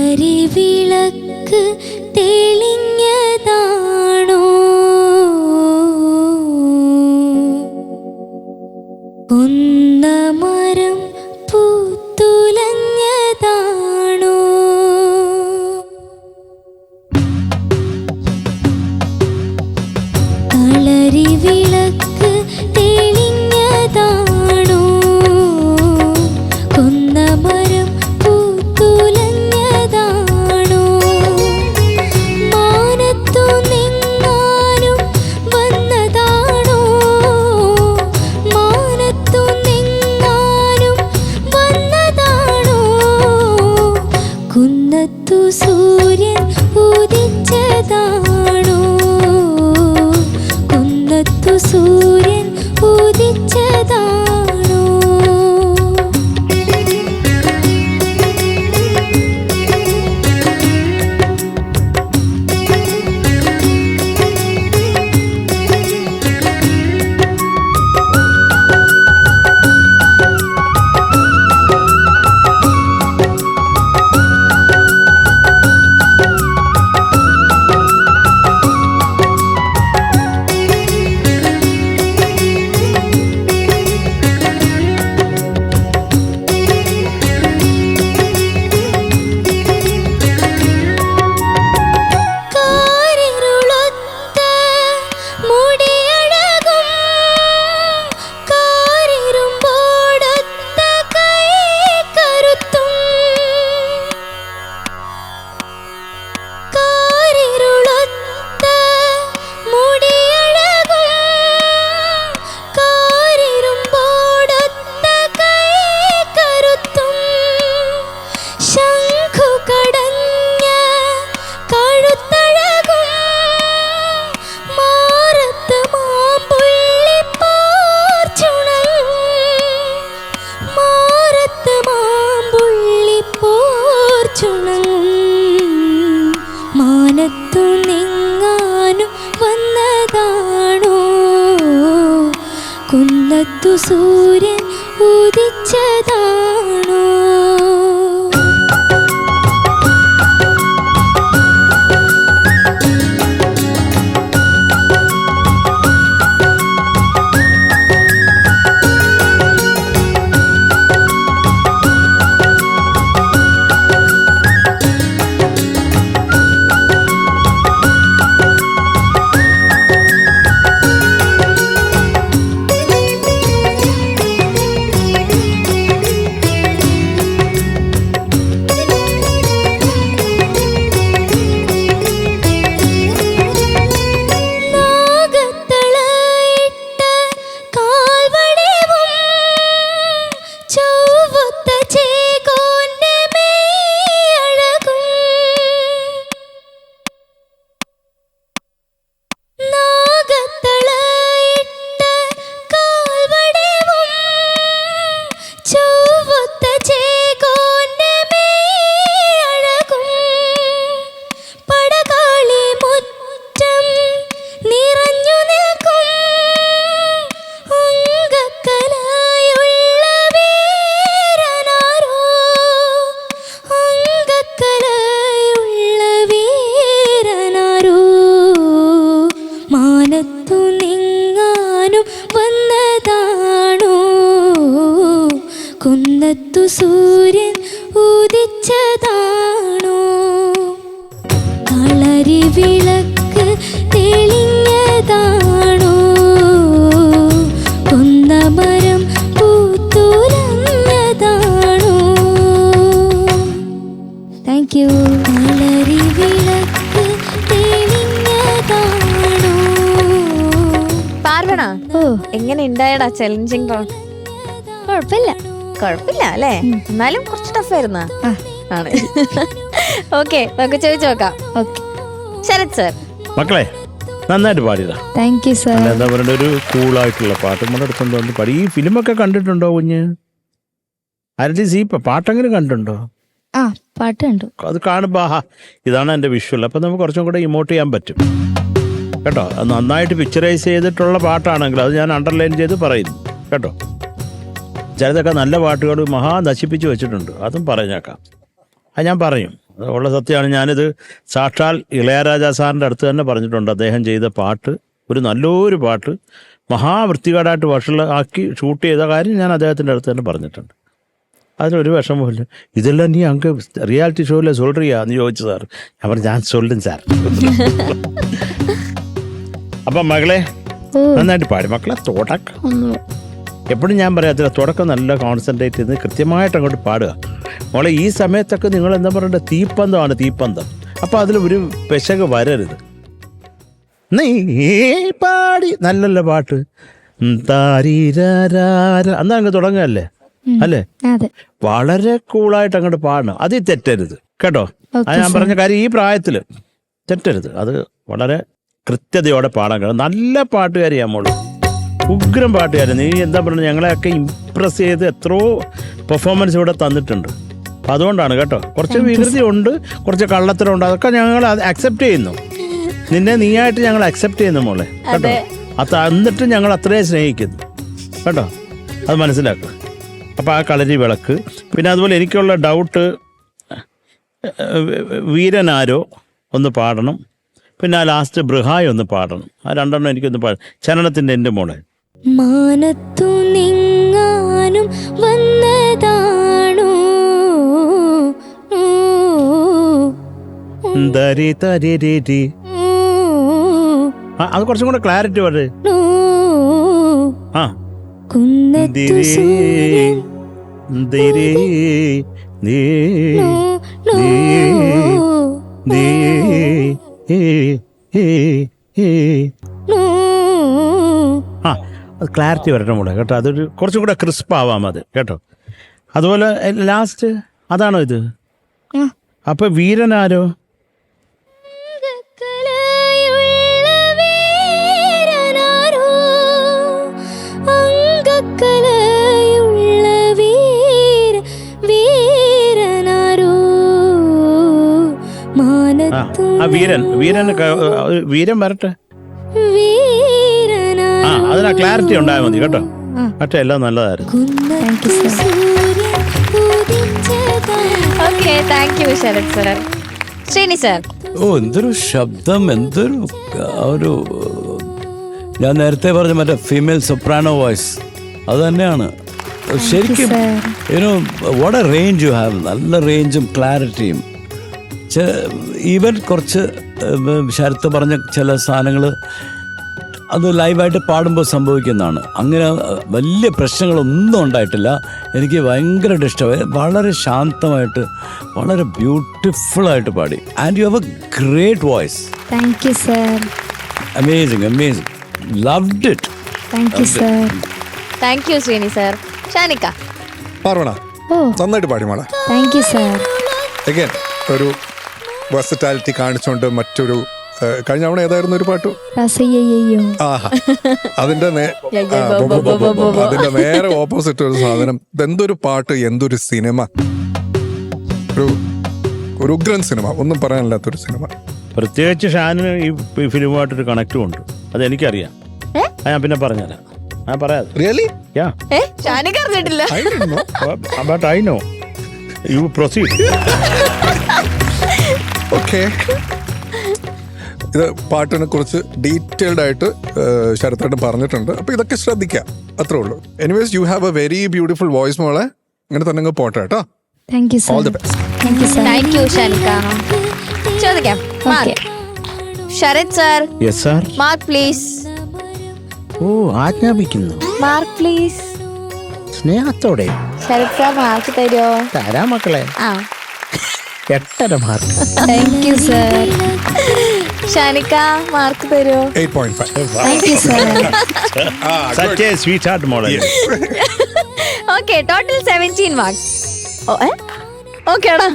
കളരി വിളക്ക് തെളിഞ്ഞതാണോ കുന്നമരം പൂത്തുലഞ്ഞതാണോ കളരി വിളക്ക് തെളിഞ്ഞതാണോ കുന്നമരം പൂത്തുലഞ്ഞതാണോ മാനത്തു നിന്നാനും വന്നതാണോ മാനത്തു നിന്നാനും വന്നതാണോ കുന്നത്തു സൂര്യൻ ഉദിച്ചതാണോ കുന്നത്തു സൂര്യൻ ഉദിച്ചതാണോ മാനത്തു നിങ്ങാനും വന്നതാണോ കുന്നത്തു സൂര്യൻ ഉദിച്ചതാണോ മാനത്തു നിങ്ങാനും വന്നതാണോ കുന്നത്തു സൂര്യൻ ഉദിച്ചതാണോ കളരി വിളക്ക് തെളിഞ്ഞതാണോ കുന്നമരം പൂത്തുലഞ്ഞതാണോ താങ്ക് യു കളരി വിളക്ക് തെളിഞ്ഞതാണോ പാർവണ എങ്ങനെ ഉണ്ടായടാ ചലഞ്ചിങ് റൗണ്ട് കുഴപ്പമില്ല അല്ലേ എന്നാലും കുറച്ച് ടഫ് ആയിരുന്നാ ആണ് ഓക്കെ നമുക്ക് ചോദിച്ചു നോക്കാം ശരത് സർ മക്കളെ നന്നായിട്ട് പാടിയതാ താങ്ക് യു സർ എന്താ പറയണ്ട ഒരു കൂളായിട്ടുള്ള പാട്ട് നമ്മുടെ അടുത്തുകൊണ്ട് വന്ന് പാടി ഈ ഫിലിമൊക്കെ കണ്ടിട്ടുണ്ടോ കുഞ്ഞ് ഈ പാട്ടെങ്കിലും കണ്ടിട്ടുണ്ടോ ആ പാട്ട് കണ്ടു അത് കാണുമ്പോ ഇതാണ് എൻ്റെ വിഷ്വൽ അപ്പൊ നമുക്ക് കുറച്ചും കൂടെ ഇമോട്ട് ചെയ്യാൻ പറ്റും കേട്ടോ. അത് നന്നായിട്ട് പിക്ചറൈസ് ചെയ്തിട്ടുള്ള പാട്ടാണെങ്കിൽ അത് ഞാൻ അണ്ടർലൈൻ ചെയ്ത് പറയുന്നു കേട്ടോ. ചിലതൊക്കെ നല്ല പാട്ടുകൾ മഹാ നശിപ്പിച്ച് വെച്ചിട്ടുണ്ട്, അതും പറഞ്ഞേക്കാം. അത് ഞാൻ പറയും. ഉള്ള സത്യമാണ്. ഞാനിത് സാക്ഷാൽ ഇളയരാജ സാറിൻ്റെ അടുത്ത് തന്നെ പറഞ്ഞിട്ടുണ്ട്. അദ്ദേഹം ചെയ്ത പാട്ട്, ഒരു നല്ലൊരു പാട്ട് മഹാവൃത്തികേടായിട്ട് വഷളാക്കി ഷൂട്ട് ചെയ്ത കാര്യം ഞാൻ അദ്ദേഹത്തിൻ്റെ അടുത്ത് തന്നെ പറഞ്ഞിട്ടുണ്ട്. അതിലൊരു വിഷമമില്ല. ഇതെല്ലാം നീ അങ്ങ് റിയാലിറ്റി ഷോയിലെ സൊല്റിയാ എന്ന് ചോദിച്ചു സാർ. ഞാൻ പറഞ്ഞു ഞാൻ സൊല്ലും സാർ. അപ്പം മകളെ നന്നായിട്ട് പാടി മക്കളെ. തുടക്കം എപ്പോഴും ഞാൻ പറയാത്തില്ല, തുടക്കം നല്ല കോൺസെൻട്രേറ്റ് ചെയ്ത് കൃത്യമായിട്ട് അങ്ങോട്ട് പാടുക മോളെ. ഈ സമയത്തൊക്കെ നിങ്ങൾ എന്താ പറയണ്ടത്, തീപ്പന്തമാണ് തീപ്പന്തം. അപ്പോൾ അതിൽ ഒരു പെശക് വരരുത്. നീ പാടി നല്ലല്ല പാട്ട് അന്നാ അങ്ങ് തുടങ്ങുകയല്ലേ അല്ലേ? വളരെ കൂളായിട്ട് അങ്ങോട്ട് പാടണം. അതിൽ തെറ്റരുത് കേട്ടോ. അത് ഞാൻ പറഞ്ഞ കാര്യം, ഈ പ്രായത്തിൽ തെറ്റരുത്. അത് വളരെ കൃത്യതയോടെ പാടാൻ കഴിയും. നല്ല പാട്ടുകാരിയാ മോള്, ഉഗ്രം പാട്ടുകാരി. നീ എന്താ പറയുക, ഞങ്ങളെയൊക്കെ ഇമ്പ്രസ് ചെയ്ത് എത്രയോ പെർഫോമൻസ് ഇവിടെ തന്നിട്ടുണ്ട്. അപ്പം അതുകൊണ്ടാണ് കേട്ടോ. കുറച്ച് വികൃതി ഉണ്ട്, കുറച്ച് കള്ളത്തരമുണ്ട്, അതൊക്കെ ഞങ്ങൾ അക്സെപ്റ്റ് ചെയ്യുന്നു. നിന്നെ നീയായിട്ട് ഞങ്ങൾ അക്സെപ്റ്റ് ചെയ്യുന്നു മോളെ കേട്ടോ. എന്നിട്ട് ഞങ്ങൾ അത്രയും സ്നേഹിക്കുന്നു കേട്ടോ. അത് മനസ്സിലാക്കുക. അപ്പോൾ ആ കളരി വിളക്ക്. പിന്നെ അതുപോലെ എനിക്കുള്ള ഡൗട്ട്, വീരനാരോ ഒന്ന് പാടണം, പിന്നെ ആ ലാസ്റ്റ് ബൃഹായി ഒന്ന് പാടണം. ആ രണ്ടെണ്ണം എനിക്കൊന്ന് പാടണം. ചരണത്തിൻ്റെ എൻ്റെ മോളെ. മാനത്തു നിങ്ങാനും വന്നതാണോ തരി തരി രീതി. അത് കുറച്ചും കൂടെ ക്ലാരിറ്റി പറ. ആ അത് ക്ലാരിറ്റി വരട്ടെ മോളെ കേട്ടോ. അതൊരു കുറച്ചും കൂടെ ക്രിസ്പ് ആവാം അത് കേട്ടോ. അതുപോലെ ലാസ്റ്റ് അതാണോ ഇത്? അപ്പൊ വീരനാരോ? ആ വീരൻ വീരൻ വരട്ടെ. ആ അതിനാ ക്ലാരിറ്റി ഉണ്ടായാൽ മതി കേട്ടോ. മറ്റേ എല്ലാം നല്ലതായിരുന്നു. എന്തൊരു ശബ്ദം, എന്തൊരു ഒരു ഞാൻ നേരത്തെ പറഞ്ഞ മറ്റേ ഫീമെയിൽ സൊപ്രാനോ വോയിസ് അത് തന്നെയാണ് ശരിക്കും. You know what A range you have. നല്ല റേഞ്ചും ക്ലാരിറ്റിയും. ഈവൻ കുറച്ച് ശരത്ത് പറഞ്ഞ ചില സാധനങ്ങൾ അത് ലൈവായിട്ട് പാടുമ്പോൾ സംഭവിക്കുന്നതാണ്. അങ്ങനെ വലിയ പ്രശ്നങ്ങളൊന്നും ഉണ്ടായിട്ടില്ല. എനിക്ക് ഭയങ്കരമായിട്ട് ഇഷ്ടമായി. വളരെ ശാന്തമായിട്ട് വളരെ ബ്യൂട്ടിഫുള്ളായിട്ട് പാടി. And you have a great voice. Thank you sir. Amazing amazing. Loved it. Thank you sir. Thank you Sreeni sir. Shanika Parvana നന്നായിട്ട് പാടി മോളെ. Thank you sir. അഗൈൻ ഒരു വെർസറ്റാലിറ്റി കാണിച്ചുകൊണ്ട് മറ്റൊരു കഴിഞ്ഞ തവണ ഏതായിരുന്നു ഒരു പാട്ട്? ആഹാ, അതിന്റെ നേരെ ഓപ്പോസിറ്റ് ഒരു സാധനം. എന്തൊരു പാട്ട്, എന്തൊരു സിനിമ, ഒരു ഉഗ്രൻ സിനിമ, ഒന്നും പറയാനില്ലാത്തൊരു സിനിമ. പ്രത്യേകിച്ച് ഷാനിന് ഈ ഫിലിമുമായിട്ടൊരു കണക്റ്റും ഉണ്ട്. അത് എനിക്കറിയാം. ഞാൻ പിന്നെ പറഞ്ഞുതരാം. ഞാൻ പറയാം. റിയലി? ഷാനിക്ക അറിഞ്ഞിട്ടില്ല. But I know. You proceed. Okay, ഇത് പാട്ടിനെ കുറിച്ച് ഡീറ്റെയിൽഡ് ആയിട്ട് ശരത്തേട്ടൻ പറഞ്ഞിട്ടുണ്ട്. അപ്പൊ ഇതൊക്കെ ശ്രദ്ധിക്കാം, അത്രേ ഉള്ളൂ. Anyways you have a very beautiful voice മോളെ. ഇങ്ങനെ തന്നെ പോട്ടെ കേട്ടോ. Thank you sir. All the best. Thank you Shanika. ചോദിക്കാം. Sarath sir. Yes sir. Mark please. ഓ, ആജ്ഞാപിക്കുന്നു. Mark please. സ്നേഹത്തോടെ. ശരത് സർ മാർക്ക് തരുമോ? തരാ മക്കളെ. 8.5 mark. Thank you sir. Shanika mark തരുമോ? 8.5. Thank you sir. Such a sweetheart മോളെ. Okay, total 17 marks. ഓക്കേടാ.